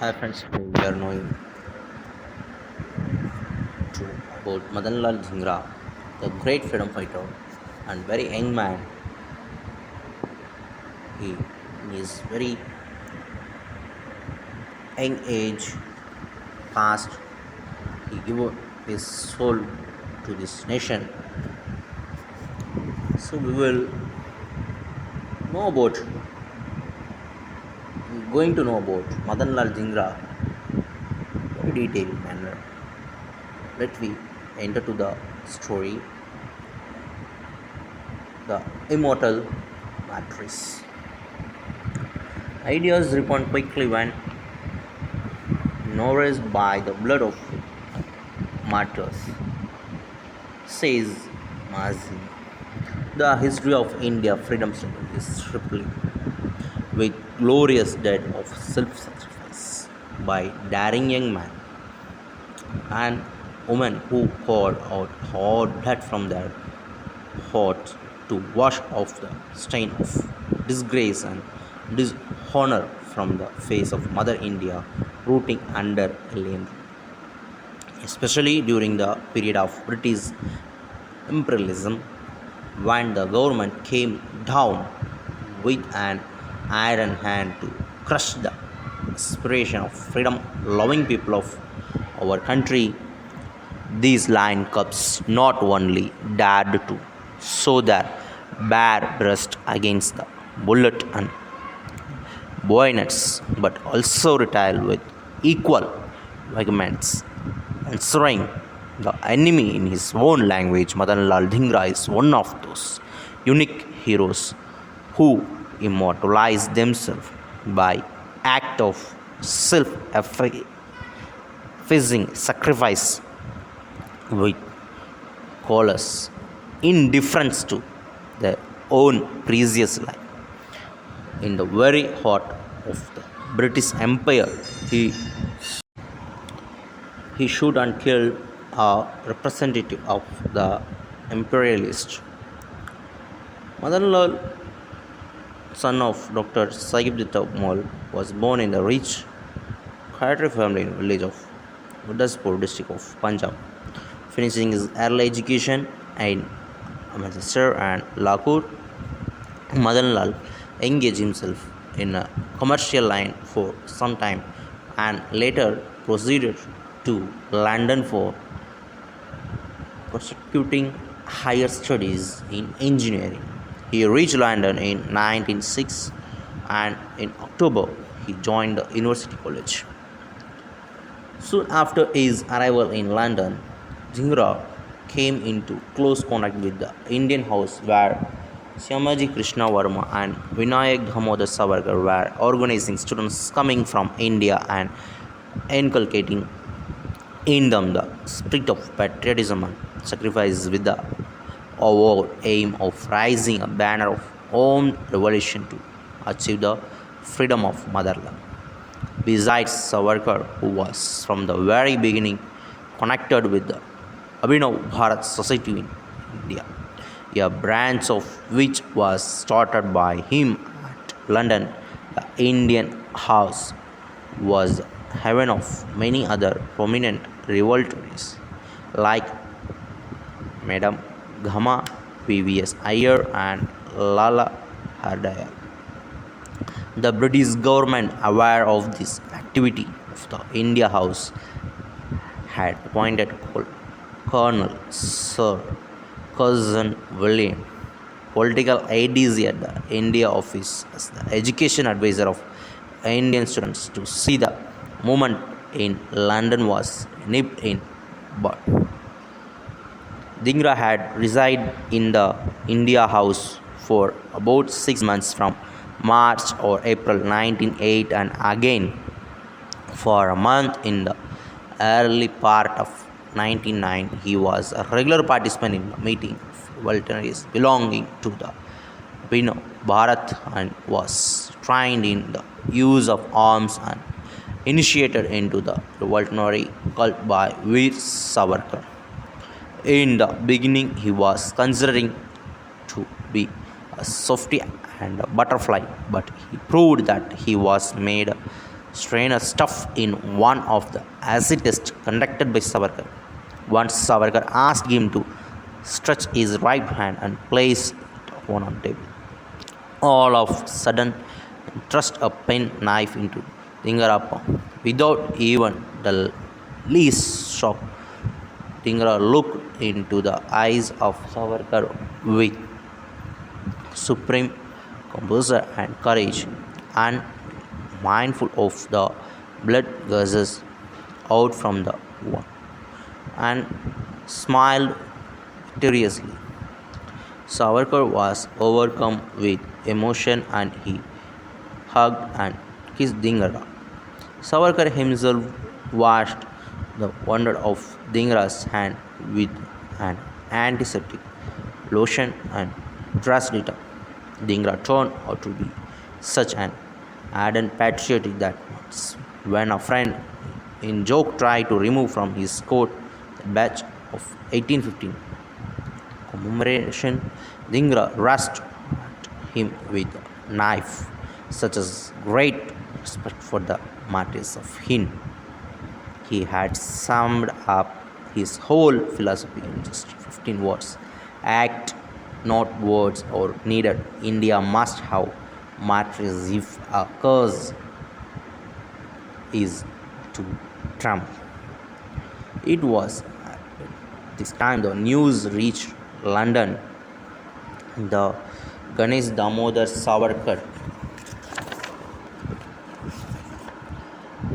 Hi friends, today we are knowing to about Madanlal Dingara, the great freedom fighter and very young man. He in his very young age past, he gave his soul to this nation. So we will know about going to know about Madanlal Dingara very detailed manner. Let we enter to the story, the immortal matrix. Ideas respond quickly when nourished by the blood of martyrs, says Mazi. The history of India freedom struggle is rippling with glorious deed of self-sacrifice by daring young men and women who poured out hot blood from their hearts to wash off the stain of disgrace and dishonor from the face of Mother India, rooting under alien rule, especially during the period of British imperialism when the government came down with an iron hand to crush the aspiration of freedom loving people of our country. These lion cubs not only dared to show their bare breast against the bullet and bayonets, but also retired with equal vehemence, answering the enemy in his own language. Madanlal Dhingra is one of those unique heroes who immortalize themselves by act of self-effacing sacrifice with callous indifference to their own precious life. In the very heart of the British Empire, he shoot and killed a representative of the imperialist. Madanlal, son of Dr. Sahib Mal, was born in the rich Khatri family in the village of Gurdaspur district of Punjab, finishing his early education in Amritsar and Lahore. Madanlal engaged himself in a commercial line for some time and later proceeded to London for pursuing higher studies in engineering. He reached London in 1906 and in October he joined the University College. Soon after his arrival in London, Dhingra came into close contact with the Indian House where Syamaji Krishna Varma and Vinayak Damodar Savarkar were organizing students coming from India and inculcating in them the spirit of patriotism and sacrifice with the overt aim of raising a banner of armed revolution to achieve the freedom of motherland. Besides Savarkar, who was from the very beginning connected with the Abhinav Bharat Society in India, a branch of which was started by him at London, the Indian House was the haven of many other prominent revoltories like Madam Ghama, P.V.S. Iyer, and Lala Hardayal. The British government, aware of this activity of the India House, had appointed Colonel Sir Cousin William, political ADC at the India Office, as the education advisor of Indian students to see the movement in London was nipped in bud. Dhingra had resided in the India House for about 6 months from March or April 1908 and again for a month in the early part of 1909. He was a regular participant in the meeting of revolutionaries belonging to the Abhinav Bharat and was trained in the use of arms and initiated into the revolutionary cult by Veer Savarkar. In the beginning, he was considering to be a softy and a butterfly, but he proved that he was made strainer stuff in one of the acid tests conducted by Savarkar. Once Savarkar asked him to stretch his right hand and place it on a table. All of a sudden, thrust a pen knife into Dingara palm. Without even the least shock, Dingara looked into the eyes of Savarkar with supreme composure and courage, and mindful of the blood gushes out from the wound, and smiled victoriously. Savarkar was overcome with emotion and he hugged and kissed Dingara. Savarkar himself washed the wound of Dingara's hand with an antiseptic lotion and dressed it up. Dingara turned out to be such an ardent patriot that once, when a friend in joke tried to remove from his coat the badge of 1815 commemoration, Dingara rushed at him with a knife, such as great respect for the martyrs of Hind. He had summed up his whole philosophy in just 15 words. Act, not words, or needed. India must have martyrs if a cause is to trump. It was at this time the news reached London. The Ganesh Damodar Savarkar,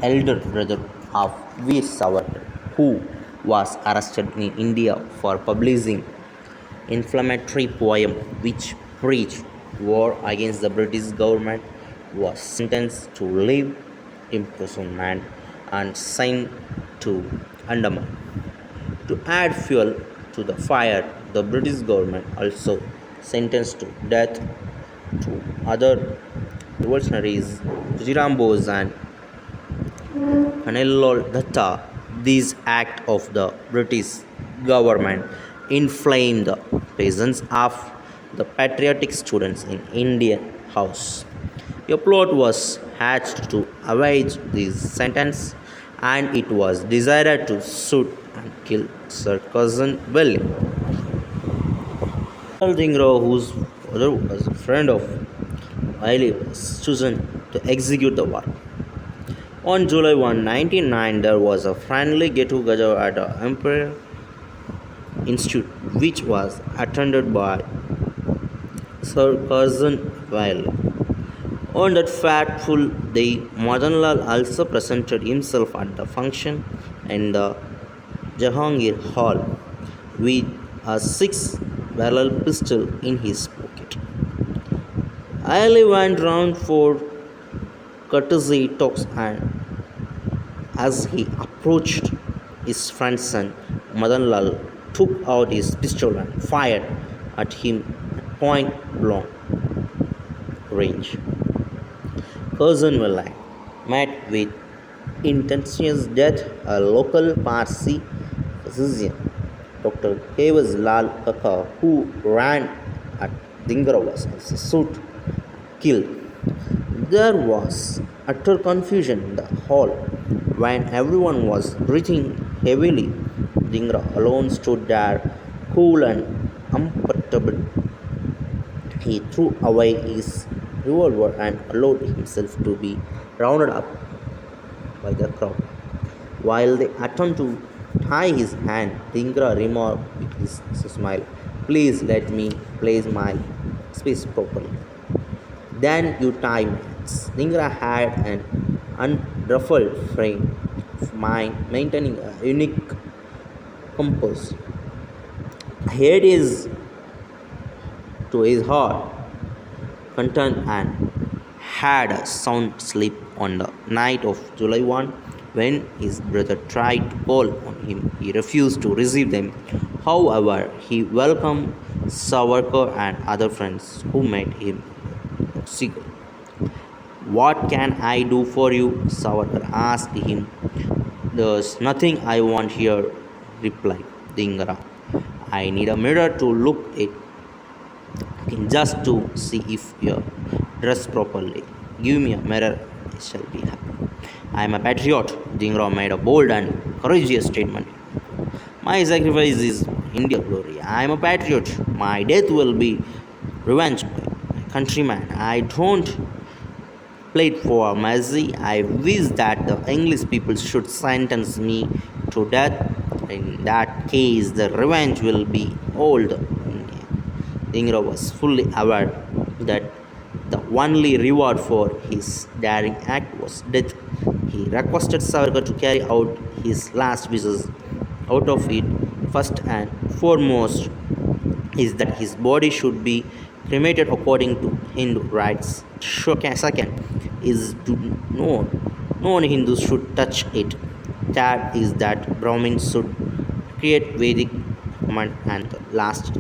elder brother of Veer Savarkar, who was arrested in India for publishing inflammatory poem which preached war against the British government, was sentenced to live imprisonment and sent to Andaman. To add fuel to the fire, the British government also sentenced to death to other revolutionaries, Jiram Bose and Madanlal Datta. This act of the British government inflamed the peasants of the patriotic students in Indian House. A plot was hatched to avenge this sentence, and it was decided to shoot and kill Sir Cousin William. Dingara, whose father was a friend of Ali, was chosen to execute the work. On July 1, 1909, there was a friendly get-together at the Imperial Institute, which was attended by Sir Cousin William. On that fateful day, Madanlal also presented himself at the function in the Jahangir Hall with a 6-barrel pistol in his pocket. Ali went round for courtesy talks, and as he approached his friend's son, Madanlal took out his pistol and fired at him at point blank range. Cousin William met with instantaneous death. A local Parsi physician, Dr. Kavas Lal Kaka, who ran at Dingara, was also shot, killed. There was utter confusion in the hall. When everyone was breathing heavily, Dingara alone stood there, cool and imperturbable. He threw away his revolver and allowed himself to be rounded up by the crowd. While they attempted to tie his hand, Dingara remarked with his smile, "Please let me place my space properly. Then you tie me." Dingara had an unruffled frame of mind, maintaining a unique composure. He is to his heart content and had a sound sleep on the night of July 1. When his brother tried to call on him, he refused to receive them. However, he welcomed Savarkar and other friends who met him at Sigal. "What can I do for you?" Savarkar asked him. "There's nothing I want here," replied Dingara. "I need a mirror to look at, just to see if you're dressed properly. Give me a mirror, I shall be happy." I am a patriot. Dingara made a bold and courageous statement. My sacrifice is India glory. I am a patriot. My death will be revenge by my countrymen. I don't plead for mercy. I wish that the English people should sentence me to death. In that case, the revenge will be old. Dingara was fully aware that the only reward for his daring act was death. He requested Savarkar to carry out his last wishes. Out of it, first and foremost, is that his body should be cremated according to Hindu rites. Second is to no Hindus should touch it. Third is that Brahmins should create Vedic command, and the last,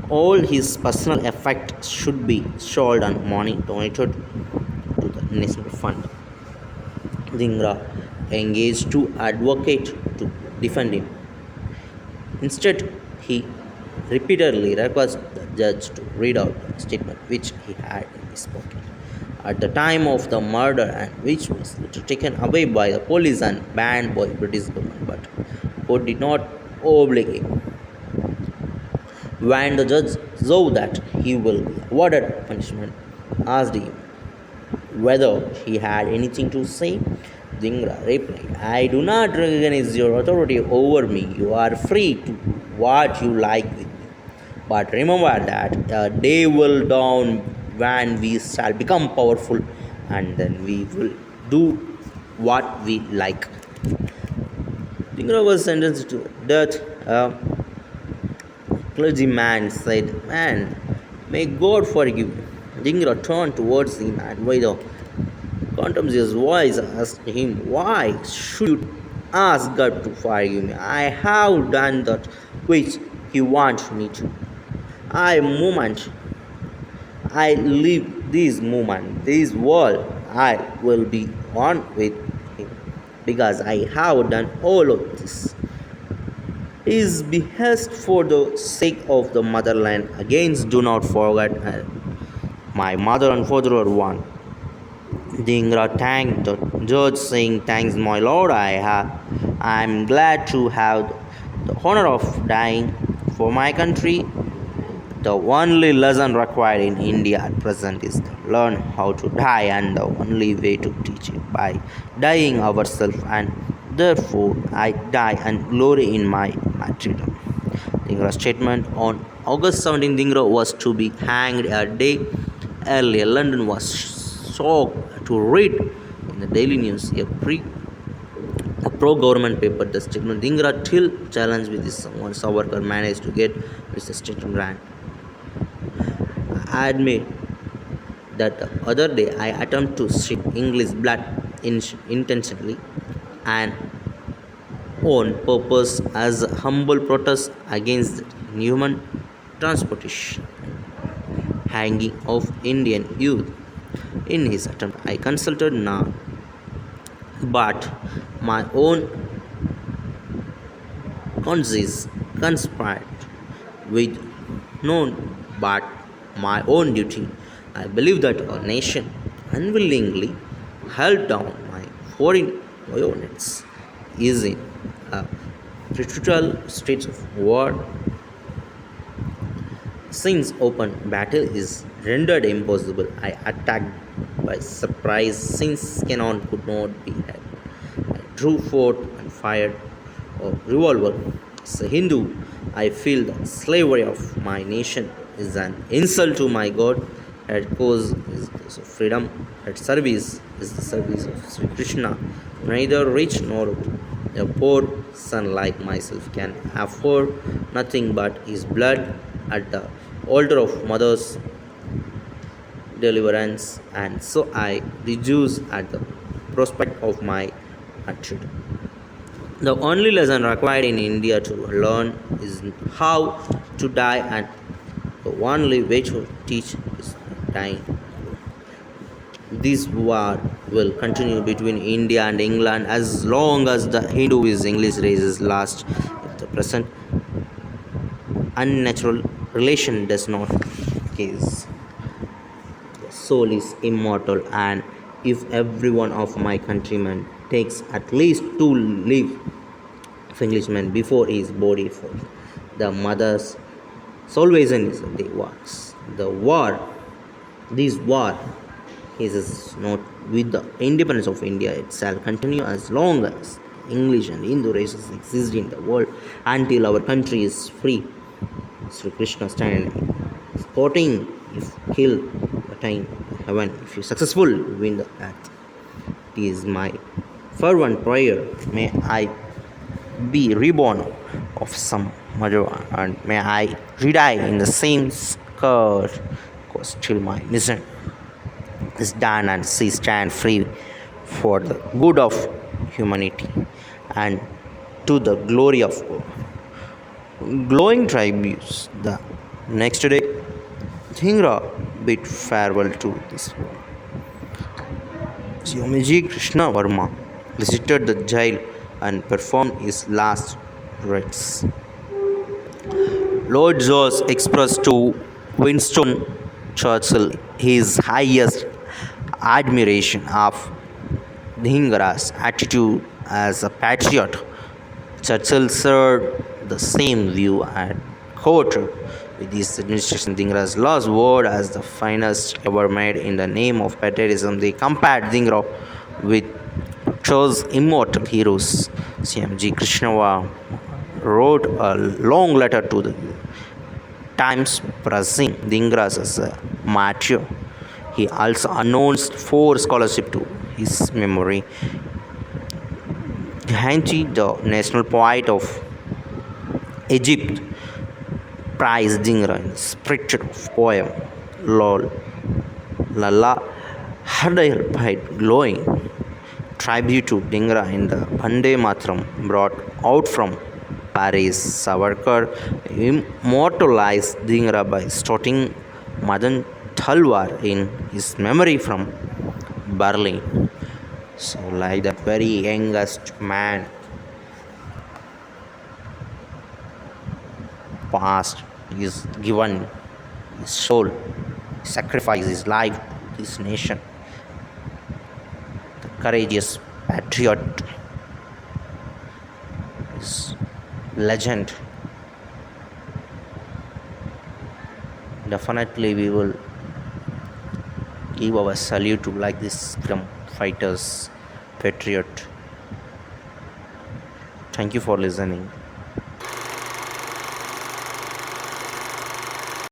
all his personal effects should be sold and money donated to the national fund. Dhingra engaged to advocate to defend him. Instead, he repeatedly requested the judge to read out the statement which he had in his pocket at the time of the murder and which was later taken away by the police and banned by British government, but court did not oblige him. When the judge saw that he will be awarded punishment, asked him whether he had anything to say. Dhingra replied, I do not recognize your authority over me. You are free to do what you like with me. But remember that a day will dawn when we shall become powerful, and then we will do what we like. Dhingra was sentenced to death. A clergyman said, Man, may God forgive you. Dhingra turned towards him and with a contemptuous voice asked him, Why should you ask God to forgive me? I have done that which He wants me to. I live this moment, this world, I will be one with Him because I have done all of this. His behest for the sake of the motherland against do not forget her. My mother and father are one. Dhingra thanked the judge, saying, Thanks, my lord, I am glad to have the honor of dying for my country. The only lesson required in India at present is to learn how to die, and the only way to teach it by dying ourselves, and therefore I die and glory in my martyrdom. Dhingra's statement on August 17, Dhingra was to be hanged a day earlier. London was shocked to read in the Daily News, a pro-government paper, the statement. Dhingra till challenged with his son Savarkar managed to get which the statement ran. I admit that the other day I attempted to shed English blood intentionally and on purpose as a humble protest against the inhuman transportation and hanging of Indian youth. In his attempt, I consulted none but my own conscience, conspired with none but my own duty. I believe that a nation unwillingly held down by foreign bayonets is in a perpetual state of war. Since open battle is rendered impossible, I attacked by surprise since cannon could not be had. I drew forth and fired a revolver. As a Hindu, I feel the slavery of my nation is an insult to my God. At cause is the freedom, at service is the service of Sri Krishna. Neither rich nor a poor son like myself can afford nothing but his blood at the altar of mother's deliverance, and so I rejoice at the prospect of my martyrdom. The only lesson required in India to learn is how to die, and the only way to teach is dying. This war will continue between India and England as long as the Hindu is English races last. If the present unnatural relation does not case, the soul is immortal and If every one of my countrymen takes at least two leave of Englishmen before his body falls, the mother's salvation is the works. This war is not with the independence of India. It shall continue as long as English and Hindu races exist in the world until our country is free. Sri Krishna stand sporting if kill attain heaven. If you successful win the earth. It is my fervent prayer. May I be reborn of some mother and may I redie in the same scourge cause till my mission is done and she stand free for the good of humanity and to the glory of God. Glowing tributes. The next day, Dingara bid farewell to this world. Swamiji Krishna Varma visited the jail and performed his last rites. Lord George expressed to Winston Churchill his highest admiration of Dingara's attitude as a patriot. Churchill shared the same view and quoted with his administration Dingara's last word as the finest ever made in the name of patriotism. They compared Dingara with Cho's immortal heroes. CMG Krishnava wrote a long letter to the Times praising Dingara as a martyr. He also announced 4 scholarships to his memory. Hanji, the national poet of Egypt, praised Dingara in the spirit of poem Lol Lala Hardayal paid glowing tribute to Dingara in the Bande Matram brought out from Paris. Savarkar immortalized Dingara by starting Madan Talwar in his memory from Berlin. So, like the very youngest man past is given his soul, sacrificed his life to this nation. The courageous patriot is legend. Definitely, we will give our salute to like this freedom fighters, patriot. Thank you for listening.